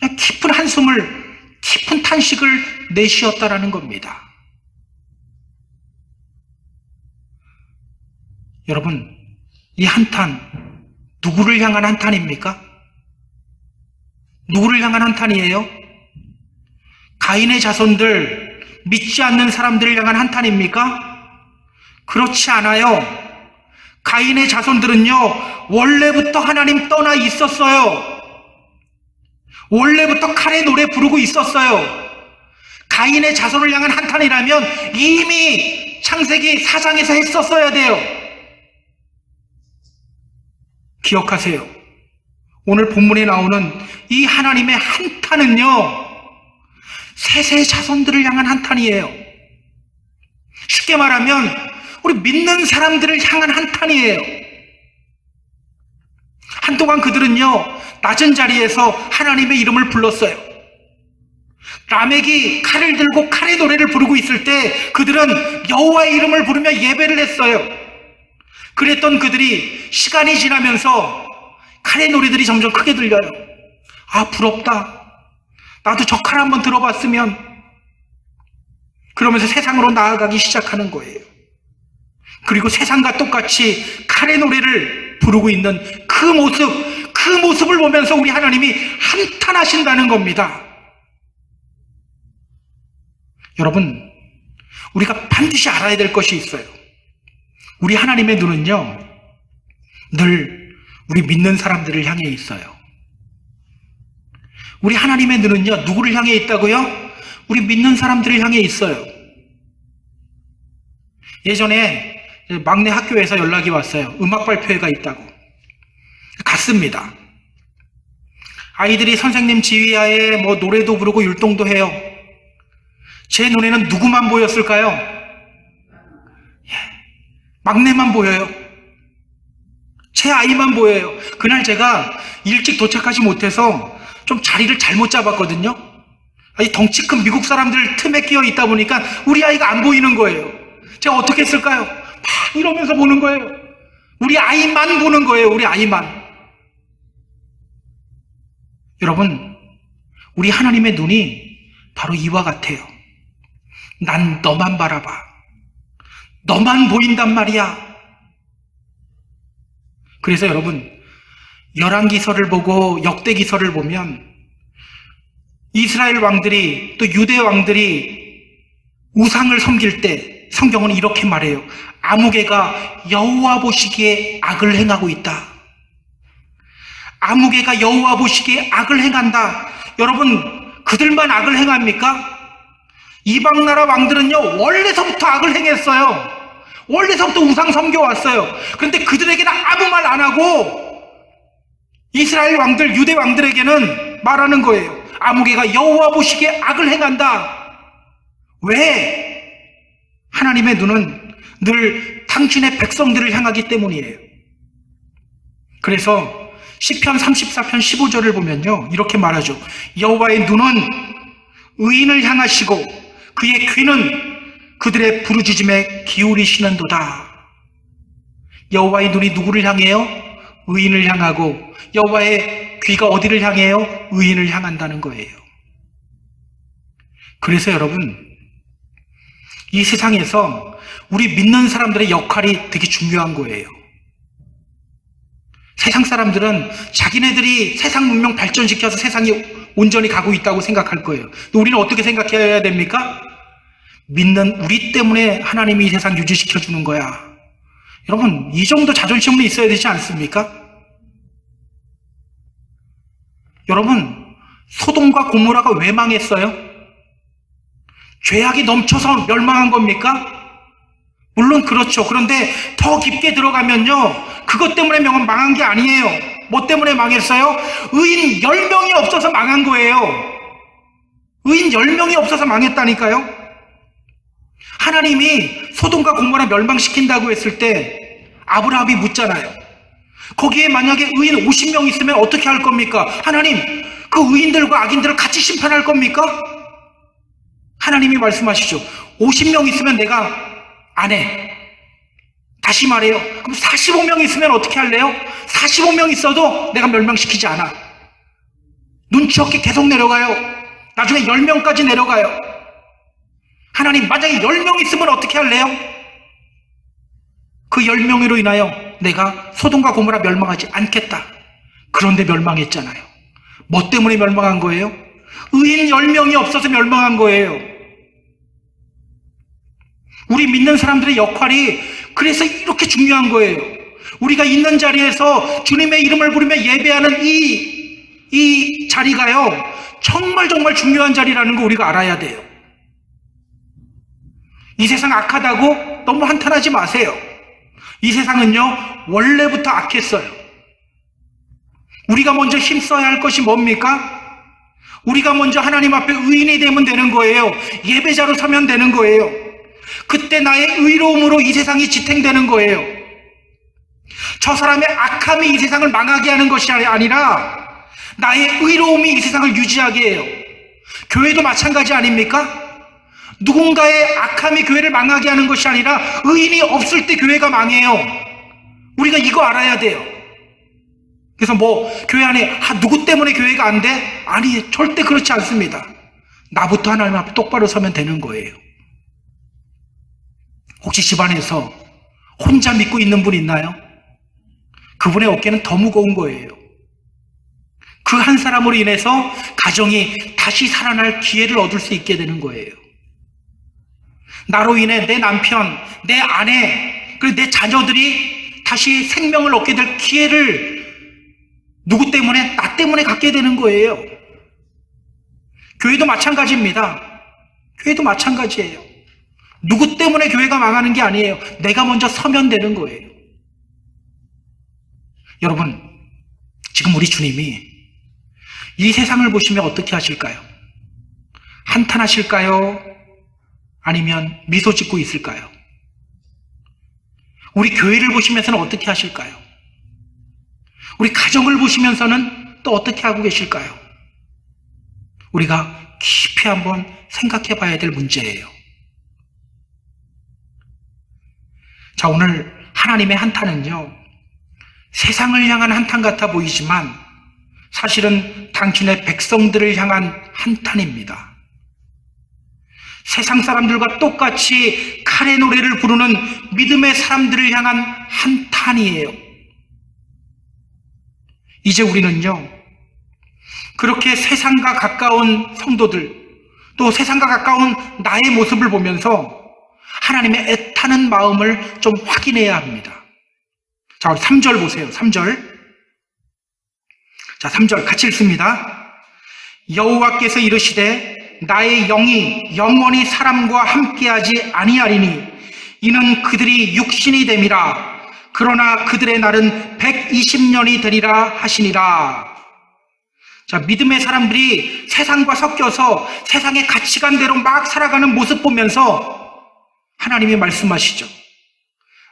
S1: 그냥 깊은 한숨을, 깊은 탄식을 내쉬었다라는 겁니다. 여러분, 이 한탄 누구를 향한 한탄입니까? 누구를 향한 한탄이에요? 가인의 자손들, 믿지 않는 사람들을 향한 한탄입니까? 그렇지 않아요. 가인의 자손들은요, 원래부터 하나님 떠나 있었어요. 원래부터 칼의 노래 부르고 있었어요. 가인의 자손을 향한 한탄이라면 이미 창세기 4장에서 했었어야 돼요. 기억하세요. 오늘 본문에 나오는 이 하나님의 한탄은요, 셋의 자손들을 향한 한탄이에요. 쉽게 말하면 우리 믿는 사람들을 향한 한탄이에요. 한동안 그들은요, 낮은 자리에서 하나님의 이름을 불렀어요. 라멕이 칼을 들고 칼의 노래를 부르고 있을 때 그들은 여호와의 이름을 부르며 예배를 했어요. 그랬던 그들이 시간이 지나면서 칼의 노래들이 점점 크게 들려요. 아, 부럽다. 나도 저 칼 한번 들어봤으면. 그러면서 세상으로 나아가기 시작하는 거예요. 그리고 세상과 똑같이 칼의 노래를 부르고 있는 그 모습을 보면서 우리 하나님이 한탄하신다는 겁니다. 여러분, 우리가 반드시 알아야 될 것이 있어요. 우리 하나님의 눈은요, 늘 우리 믿는 사람들을 향해 있어요. 우리 하나님의 눈은요, 누구를 향해 있다고요? 우리 믿는 사람들을 향해 있어요. 예전에 막내 학교에서 연락이 왔어요. 음악 발표회가 있다고. 갔습니다. 아이들이 선생님 지휘하에 노래도 부르고 율동도 해요. 제 눈에는 누구만 보였을까요? 막내만 보여요. 제 아이만 보여요. 그날 제가 일찍 도착하지 못해서 좀 자리를 잘못 잡았거든요. 아니, 덩치 큰 미국 사람들 틈에 끼어 있다 보니까 우리 아이가 안 보이는 거예요. 제가 어떻게 했을까요? 막 이러면서 보는 거예요. 우리 아이만 보는 거예요. 우리 아이만. 여러분, 우리 하나님의 눈이 바로 이와 같아요. 난 너만 바라봐. 너만 보인단 말이야. 그래서 여러분, 열왕기서를 보고 역대기서를 보면 이스라엘 왕들이 또 유대 왕들이 우상을 섬길 때 성경은 이렇게 말해요. 아무개가 여호와 보시기에 악을 행하고 있다. 아무개가 여호와 보시기에 악을 행한다. 여러분, 그들만 악을 행합니까? 이방나라 왕들은요, 원래서부터 악을 행했어요. 원래서부터 우상 섬겨왔어요. 그런데 그들에게는 아무 말 안 하고 이스라엘 왕들, 유대 왕들에게는 말하는 거예요. 아무개가 여호와 보시기에 악을 행한다. 왜? 하나님의 눈은 늘 당신의 백성들을 향하기 때문이에요. 그래서 시편 34편 15절을 보면요, 이렇게 말하죠. 여호와의 눈은 의인을 향하시고 그의 귀는 그들의 부르짖음에 기울이시는도다. 여호와의 눈이 누구를 향해요? 의인을 향하고 여호와의 귀가 어디를 향해요? 의인을 향한다는 거예요. 그래서 여러분, 이 세상에서 우리 믿는 사람들의 역할이 되게 중요한 거예요. 세상 사람들은 자기네들이 세상 문명 발전시켜서 세상이 온전히 가고 있다고 생각할 거예요. 근데 우리는 어떻게 생각해야 됩니까? 믿는 우리 때문에 하나님이 이 세상 유지시켜 주는 거야. 여러분, 이 정도 자존심은 있어야 되지 않습니까? 여러분, 소돔과 고모라가 왜 망했어요? 죄악이 넘쳐서 멸망한 겁니까? 물론 그렇죠. 그런데 더 깊게 들어가면요, 그것 때문에 망한 게 아니에요. 뭐 때문에 망했어요? 의인 10명이 없어서 망한 거예요. 의인 10명이 없어서 망했다니까요. 하나님이 소돔과 고모라 멸망시킨다고 했을 때 아브라함이 묻잖아요. 거기에 만약에 의인 50명 있으면 어떻게 할 겁니까? 하나님, 그 의인들과 악인들을 같이 심판할 겁니까? 하나님이 말씀하시죠. 50명 있으면 내가 안 해. 다시 말해요. 그럼 45명 있으면 어떻게 할래요? 45명 있어도 내가 멸망시키지 않아. 눈치 없게 계속 내려가요. 나중에 10명까지 내려가요. 하나님, 만약에 10명 있으면 어떻게 할래요? 그 10명으로 인하여 내가 소돔과 고모라 멸망하지 않겠다. 그런데 멸망했잖아요. 뭐 때문에 멸망한 거예요? 의인 10명이 없어서 멸망한 거예요. 우리 믿는 사람들의 역할이 그래서 이렇게 중요한 거예요. 우리가 있는 자리에서 주님의 이름을 부르며 예배하는 이 자리가요, 정말 중요한 자리라는 거 우리가 알아야 돼요. 이 세상 악하다고 너무 한탄하지 마세요. 이 세상은요, 원래부터 악했어요. 우리가 먼저 힘써야 할 것이 뭡니까? 우리가 먼저 하나님 앞에 의인이 되면 되는 거예요. 예배자로 서면 되는 거예요. 그때 나의 의로움으로 이 세상이 지탱되는 거예요. 저 사람의 악함이 이 세상을 망하게 하는 것이 아니라 나의 의로움이 이 세상을 유지하게 해요. 교회도 마찬가지 아닙니까? 누군가의 악함이 교회를 망하게 하는 것이 아니라 의인이 없을 때 교회가 망해요. 우리가 이거 알아야 돼요. 그래서 교회 안에 누구 때문에 교회가 안 돼? 아니, 절대 그렇지 않습니다. 나부터 하나님 앞에 똑바로 서면 되는 거예요. 혹시 집안에서 혼자 믿고 있는 분 있나요? 그분의 어깨는 더 무거운 거예요. 그 한 사람으로 인해서 가정이 다시 살아날 기회를 얻을 수 있게 되는 거예요. 나로 인해 내 남편, 내 아내, 그리고 내 자녀들이 다시 생명을 얻게 될 기회를 누구 때문에? 나 때문에 갖게 되는 거예요. 교회도 마찬가지입니다. 교회도 마찬가지예요. 누구 때문에 교회가 망하는 게 아니에요. 내가 먼저 서면 되는 거예요. 여러분, 지금 우리 주님이 이 세상을 보시면 어떻게 하실까요? 한탄하실까요? 아니면 미소 짓고 있을까요? 우리 교회를 보시면서는 어떻게 하실까요? 우리 가정을 보시면서는 또 어떻게 하고 계실까요? 우리가 깊이 한번 생각해 봐야 될 문제예요. 자, 오늘 하나님의 한탄은요, 세상을 향한 한탄 같아 보이지만 사실은 당신의 백성들을 향한 한탄입니다. 세상 사람들과 똑같이 칼의 노래를 부르는 믿음의 사람들을 향한 한탄이에요. 이제 우리는요, 그렇게 세상과 가까운 성도들, 또 세상과 가까운 나의 모습을 보면서 하나님의 애타는 마음을 좀 확인해야 합니다. 자, 우리 3절 보세요. 3절. 자, 3절 같이 읽습니다. 여호와께서 이르시되 나의 영이 영원히 사람과 함께하지 아니하리니 이는 그들이 육신이 됨이라. 그러나 그들의 날은 120년이 되리라 하시니라. 자, 믿음의 사람들이 세상과 섞여서 세상의 가치관대로 막 살아가는 모습 보면서 하나님이 말씀하시죠.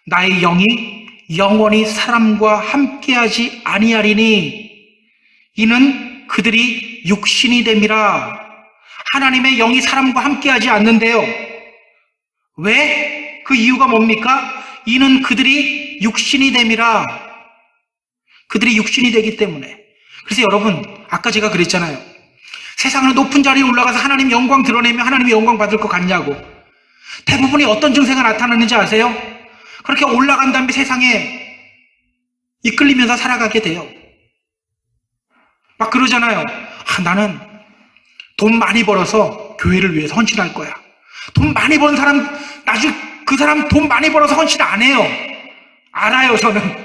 S1: 나의 영이 영원히 사람과 함께하지 아니하리니 이는 그들이 육신이 됨이라. 하나님의 영이 사람과 함께하지 않는데요. 왜? 그 이유가 뭡니까? 이는 그들이 육신이 됨이라. 그들이 육신이 되기 때문에. 그래서 여러분, 아까 제가 그랬잖아요. 세상의 높은 자리에 올라가서 하나님 영광 드러내며 하나님의 영광 받을 것 같냐고. 대부분이 어떤 증세가 나타나는지 아세요? 그렇게 올라간 다음에 세상에 이끌리면서 살아가게 돼요. 막 그러잖아요. 나는 돈 많이 벌어서 교회를 위해서 헌신할 거야. 돈 많이 버는 사람, 나중에 그 사람 돈 많이 벌어서 헌신 안 해요. 알아요, 저는.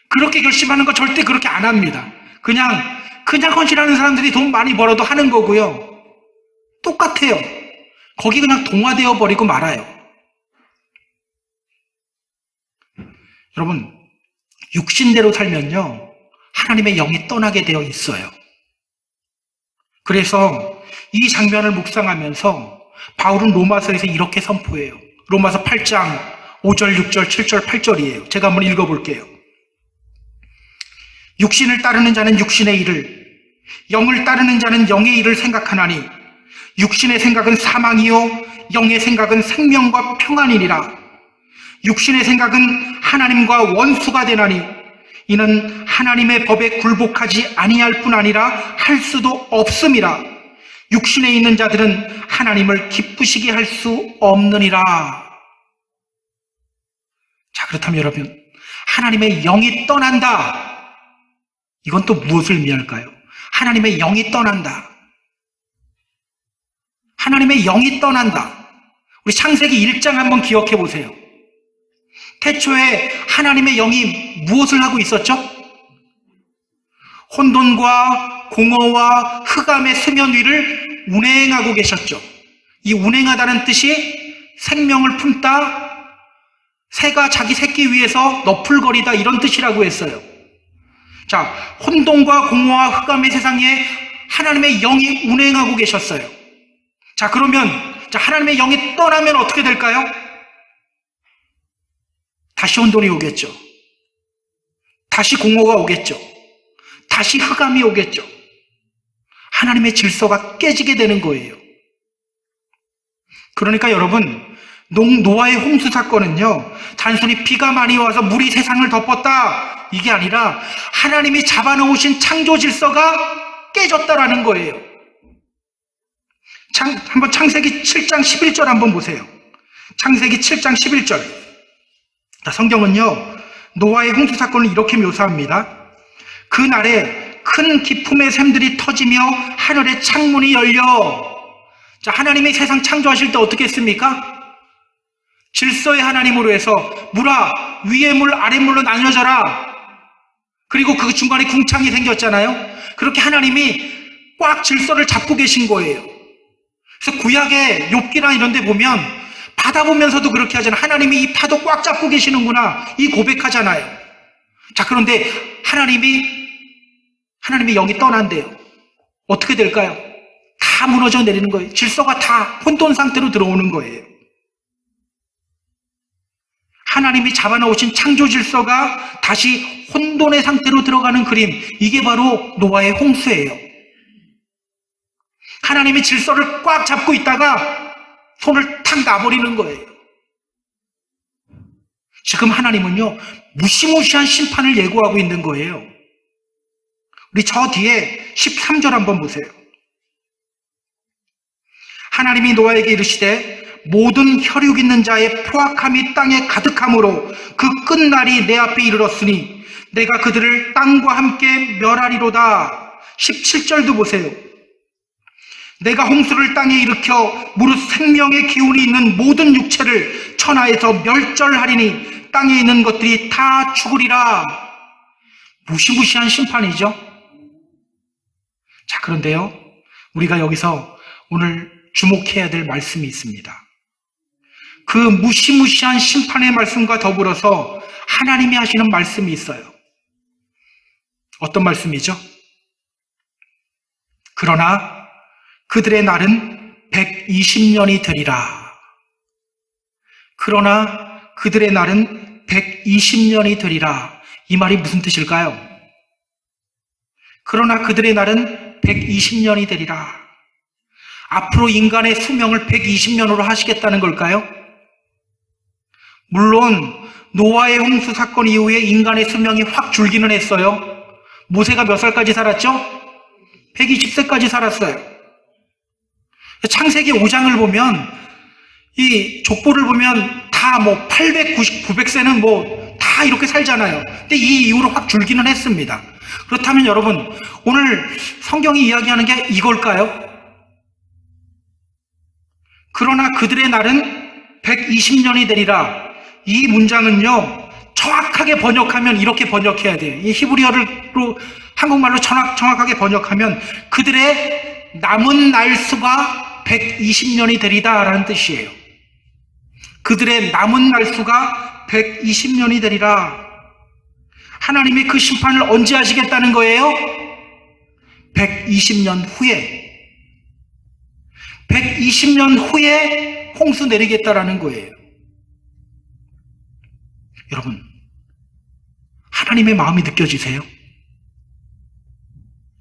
S1: 그렇게 결심하는 거 절대 그렇게 안 합니다. 그냥 헌신하는 사람들이 돈 많이 벌어도 하는 거고요. 똑같아요. 거기 그냥 동화되어 버리고 말아요. 여러분, 육신대로 살면요, 하나님의 영이 떠나게 되어 있어요. 그래서 이 장면을 묵상하면서 바울은 로마서에서 이렇게 선포해요. 로마서 8장 5절, 6절, 7절, 8절이에요. 제가 한번 읽어볼게요. 육신을 따르는 자는 육신의 일을, 영을 따르는 자는 영의 일을 생각하나니 육신의 생각은 사망이요 영의 생각은 생명과 평안이니라. 육신의 생각은 하나님과 원수가 되나니 이는 하나님의 법에 굴복하지 아니할 뿐 아니라 할 수도 없음이라. 육신에 있는 자들은 하나님을 기쁘시게 할 수 없느니라. 자, 그렇다면 여러분, 하나님의 영이 떠난다. 이건 또 무엇을 의미할까요? 하나님의 영이 떠난다. 하나님의 영이 떠난다. 우리 창세기 1장 한번 기억해 보세요. 태초에 하나님의 영이 무엇을 하고 있었죠? 혼돈과 공허와 흑암의 수면 위를 운행하고 계셨죠. 이 운행하다는 뜻이 생명을 품다, 새가 자기 새끼 위에서 너풀거리다 이런 뜻이라고 했어요. 자, 혼돈과 공허와 흑암의 세상에 하나님의 영이 운행하고 계셨어요. 자, 그러면 하나님의 영이 떠나면 어떻게 될까요? 다시 혼돈이 오겠죠. 다시 공허가 오겠죠. 다시 흑암이 오겠죠. 하나님의 질서가 깨지게 되는 거예요. 그러니까 여러분, 노아의 홍수 사건은요, 단순히 비가 많이 와서 물이 세상을 덮었다 이게 아니라 하나님이 잡아놓으신 창조 질서가 깨졌다라는 거예요. 한번 창세기 7장 11절 한번 보세요. 창세기 7장 11절. 성경은요, 노아의 홍수 사건을 이렇게 묘사합니다. 그날에 큰 기품의 샘들이 터지며 하늘의 창문이 열려. 자, 하나님이 세상 창조하실 때 어떻게 했습니까? 질서의 하나님으로 해서 물아, 위의 물, 아래 물로 나뉘어져라. 그리고 그 중간에 궁창이 생겼잖아요. 그렇게 하나님이 꽉 질서를 잡고 계신 거예요. 그래서 구약의 욥기나 이런 데 보면 바다 보면서도 그렇게 하잖아요. 하나님이 이 파도 꽉 잡고 계시는구나, 이 고백하잖아요. 자, 그런데 하나님의 영이 떠난대요. 어떻게 될까요? 다 무너져 내리는 거예요. 질서가 다 혼돈 상태로 들어오는 거예요. 하나님이 잡아놓으신 창조 질서가 다시 혼돈의 상태로 들어가는 그림, 이게 바로 노아의 홍수예요. 하나님이 질서를 꽉 잡고 있다가 손을 탁 놔버리는 거예요. 지금 하나님은요, 무시무시한 심판을 예고하고 있는 거예요. 우리 저 뒤에 13절 한번 보세요. 하나님이 노아에게 이르시되 모든 혈육 있는 자의 포악함이 땅에 가득함으로 그 끝날이 내 앞에 이르렀으니 내가 그들을 땅과 함께 멸하리로다. 17절도 보세요. 내가 홍수를 땅에 일으켜 무릇 생명의 기운이 있는 모든 육체를 천하에서 멸절하리니 땅에 있는 것들이 다 죽으리라. 무시무시한 심판이죠. 자, 그런데요, 우리가 여기서 오늘 주목해야 될 말씀이 있습니다. 그 무시무시한 심판의 말씀과 더불어서 하나님이 하시는 말씀이 있어요. 어떤 말씀이죠? 그러나 그들의 날은 120년이 되리라. 그러나 그들의 날은 120년이 되리라. 이 말이 무슨 뜻일까요? 그러나 그들의 날은 120년이 되리라. 앞으로 인간의 수명을 120년으로 하시겠다는 걸까요? 물론 노아의 홍수 사건 이후에 인간의 수명이 확 줄기는 했어요. 모세가 몇 살까지 살았죠? 120세까지 살았어요. 창세기 5장을 보면, 이 족보를 보면 다 890, 900세는 다 이렇게 살잖아요. 근데 이 이후로 확 줄기는 했습니다. 그렇다면 여러분, 오늘 성경이 이야기하는 게 이걸까요? 그러나 그들의 날은 120년이 되리라. 이 문장은요, 정확하게 번역하면 이렇게 번역해야 돼요. 이 히브리어로 한국말로 정확하게 번역하면 그들의 남은 날수가 120년이 되리다 라는 뜻이에요. 그들의 남은 날수가 120년이 되리라. 하나님이 그 심판을 언제 하시겠다는 거예요? 120년 후에. 120년 후에 홍수 내리겠다라는 거예요. 여러분, 하나님의 마음이 느껴지세요?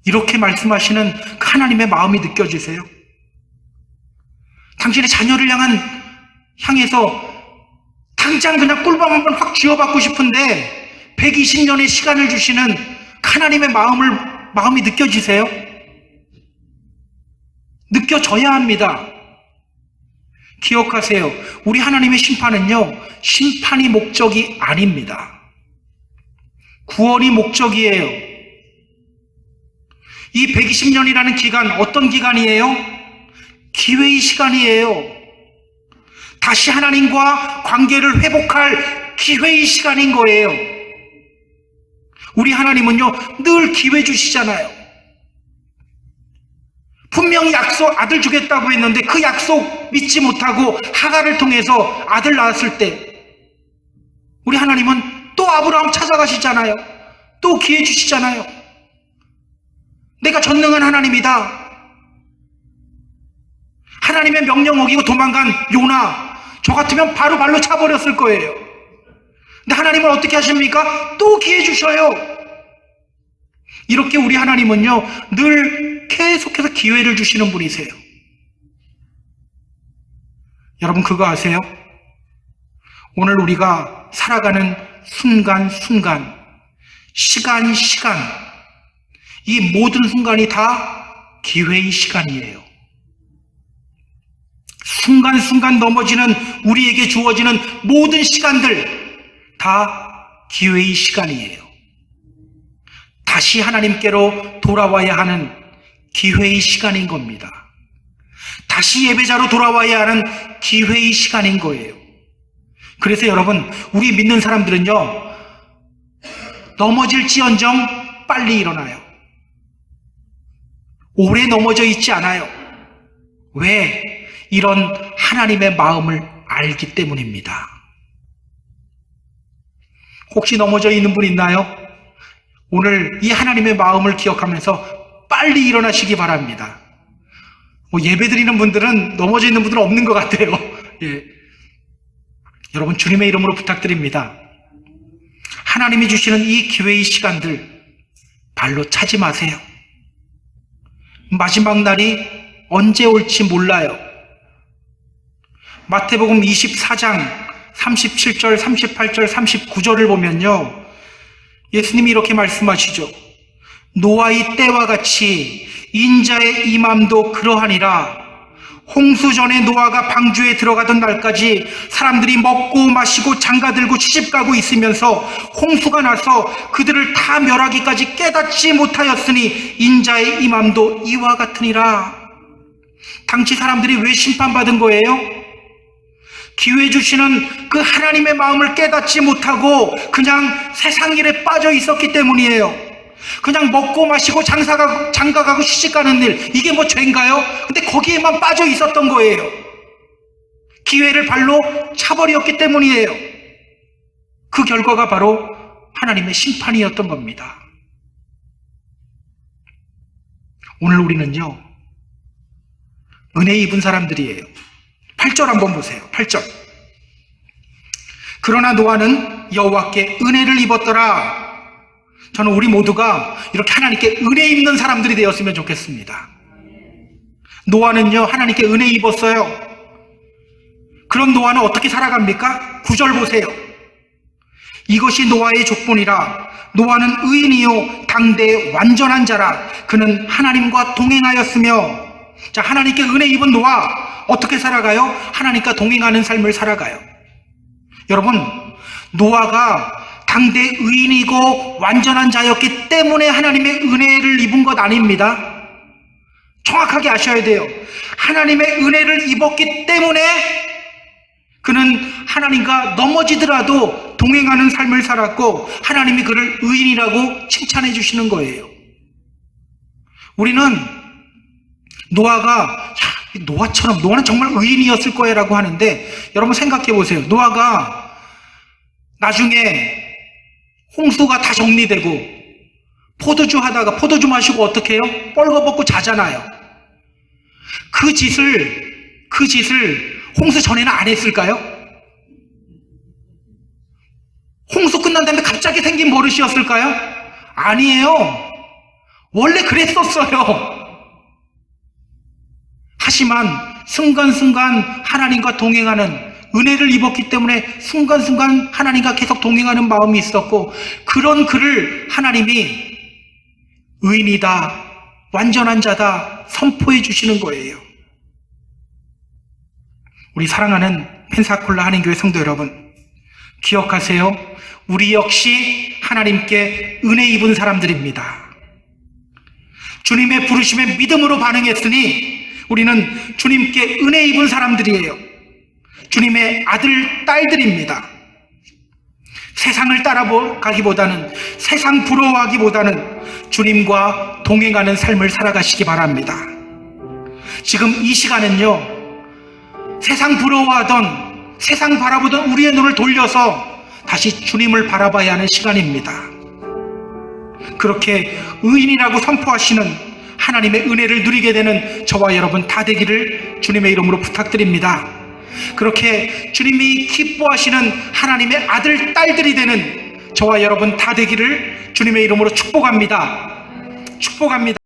S1: 이렇게 말씀하시는 그 하나님의 마음이 느껴지세요? 당신의 자녀를 향해서 당장 그냥 꿀밤 한번 확 쥐어받고 싶은데 120년의 시간을 주시는 하나님의 마음이 느껴지세요? 느껴져야 합니다. 기억하세요. 우리 하나님의 심판은요, 심판이 목적이 아닙니다. 구원이 목적이에요. 이 120년이라는 기간, 어떤 기간이에요? 기회의 시간이에요. 다시 하나님과 관계를 회복할 기회의 시간인 거예요. 우리 하나님은요, 늘 기회 주시잖아요. 분명히 아들 주겠다고 했는데 그 약속 믿지 못하고 하갈을 통해서 아들 낳았을 때 우리 하나님은 또 아브라함 찾아가시잖아요. 또 기회 주시잖아요. 내가 전능한 하나님이다. 하나님의 명령 어기고 도망간 요나, 저 같으면 바로 발로 차버렸을 거예요. 근데 하나님은 어떻게 하십니까? 또 기회 주셔요. 이렇게 우리 하나님은요, 늘 계속해서 기회를 주시는 분이세요. 여러분 그거 아세요? 오늘 우리가 살아가는 순간순간, 시간, 이 모든 순간이 다 기회의 시간이에요. 순간순간 넘어지는 우리에게 주어지는 모든 시간들 다 기회의 시간이에요. 다시 하나님께로 돌아와야 하는 기회의 시간인 겁니다. 다시 예배자로 돌아와야 하는 기회의 시간인 거예요. 그래서 여러분, 우리 믿는 사람들은요, 넘어질지언정 빨리 일어나요. 오래 넘어져 있지 않아요. 왜? 이런 하나님의 마음을 알기 때문입니다. 혹시 넘어져 있는 분 있나요? 오늘 이 하나님의 마음을 기억하면서 빨리 일어나시기 바랍니다. 예배 드리는 분들은 넘어져 있는 분들은 없는 것 같아요. 예. 여러분 주님의 이름으로 부탁드립니다. 하나님이 주시는 이 기회의 시간들 발로 차지 마세요. 마지막 날이 언제 올지 몰라요. 마태복음 24장 37절, 38절, 39절을 보면요, 예수님이 이렇게 말씀하시죠. 노아의 때와 같이 인자의 임함도 그러하니라. 홍수 전에 노아가 방주에 들어가던 날까지 사람들이 먹고 마시고 장가들고 시집가고 있으면서 홍수가 나서 그들을 다 멸하기까지 깨닫지 못하였으니 인자의 임함도 이와 같으니라. 당시 사람들이 왜 심판받은 거예요? 기회 주시는 그 하나님의 마음을 깨닫지 못하고 그냥 세상 일에 빠져 있었기 때문이에요. 그냥 먹고 마시고 장가가고 시집가는 일, 이게 뭐 죄인가요? 근데 거기에만 빠져 있었던 거예요. 기회를 발로 차버렸기 때문이에요. 그 결과가 바로 하나님의 심판이었던 겁니다. 오늘 우리는요, 은혜 입은 사람들이에요. 8절 한번 보세요. 8절. 그러나 노아는 여호와께 은혜를 입었더라. 저는 우리 모두가 이렇게 하나님께 은혜 입는 사람들이 되었으면 좋겠습니다. 노아는요, 하나님께 은혜 입었어요. 그런 노아는 어떻게 살아갑니까? 9절 보세요. 이것이 노아의 족본이라. 노아는 의인이요 당대의 완전한 자라. 그는 하나님과 동행하였으며. 자, 하나님께 은혜 입은 노아 어떻게 살아가요? 하나님과 동행하는 삶을 살아가요. 여러분, 노아가 당대 의인이고 완전한 자였기 때문에 하나님의 은혜를 입은 것 아닙니다. 정확하게 아셔야 돼요. 하나님의 은혜를 입었기 때문에 그는 하나님과 넘어지더라도 동행하는 삶을 살았고 하나님이 그를 의인이라고 칭찬해 주시는 거예요. 우리는 노아는 정말 의인이었을 거야라고 하는데, 여러분 생각해 보세요. 노아가 나중에 홍수가 다 정리되고 포도주 하다가 포도주 마시고 어떻게 해요? 뻘거벗고 자잖아요. 그 짓을 홍수 전에는 안 했을까요? 홍수 끝난 다음에 갑자기 생긴 버릇이었을까요? 아니에요. 원래 그랬었어요. 하지만 순간순간 하나님과 동행하는 은혜를 입었기 때문에 순간순간 하나님과 계속 동행하는 마음이 있었고, 그런 그를 하나님이 의인이다, 완전한 자다 선포해 주시는 거예요. 우리 사랑하는 펜사콜라 한인교회 성도 여러분, 기억하세요. 우리 역시 하나님께 은혜 입은 사람들입니다. 주님의 부르심에 믿음으로 반응했으니 우리는 주님께 은혜 입은 사람들이에요. 주님의 아들, 딸들입니다. 세상을 따라가기보다는, 세상 부러워하기보다는 주님과 동행하는 삶을 살아가시기 바랍니다. 지금 이 시간은요, 세상 부러워하던, 세상 바라보던 우리의 눈을 돌려서 다시 주님을 바라봐야 하는 시간입니다. 그렇게 의인이라고 선포하시는 하나님의 은혜를 누리게 되는 저와 여러분 다 되기를 주님의 이름으로 부탁드립니다. 그렇게 주님이 기뻐하시는 하나님의 아들, 딸들이 되는 저와 여러분 다 되기를 주님의 이름으로 축복합니다. 축복합니다.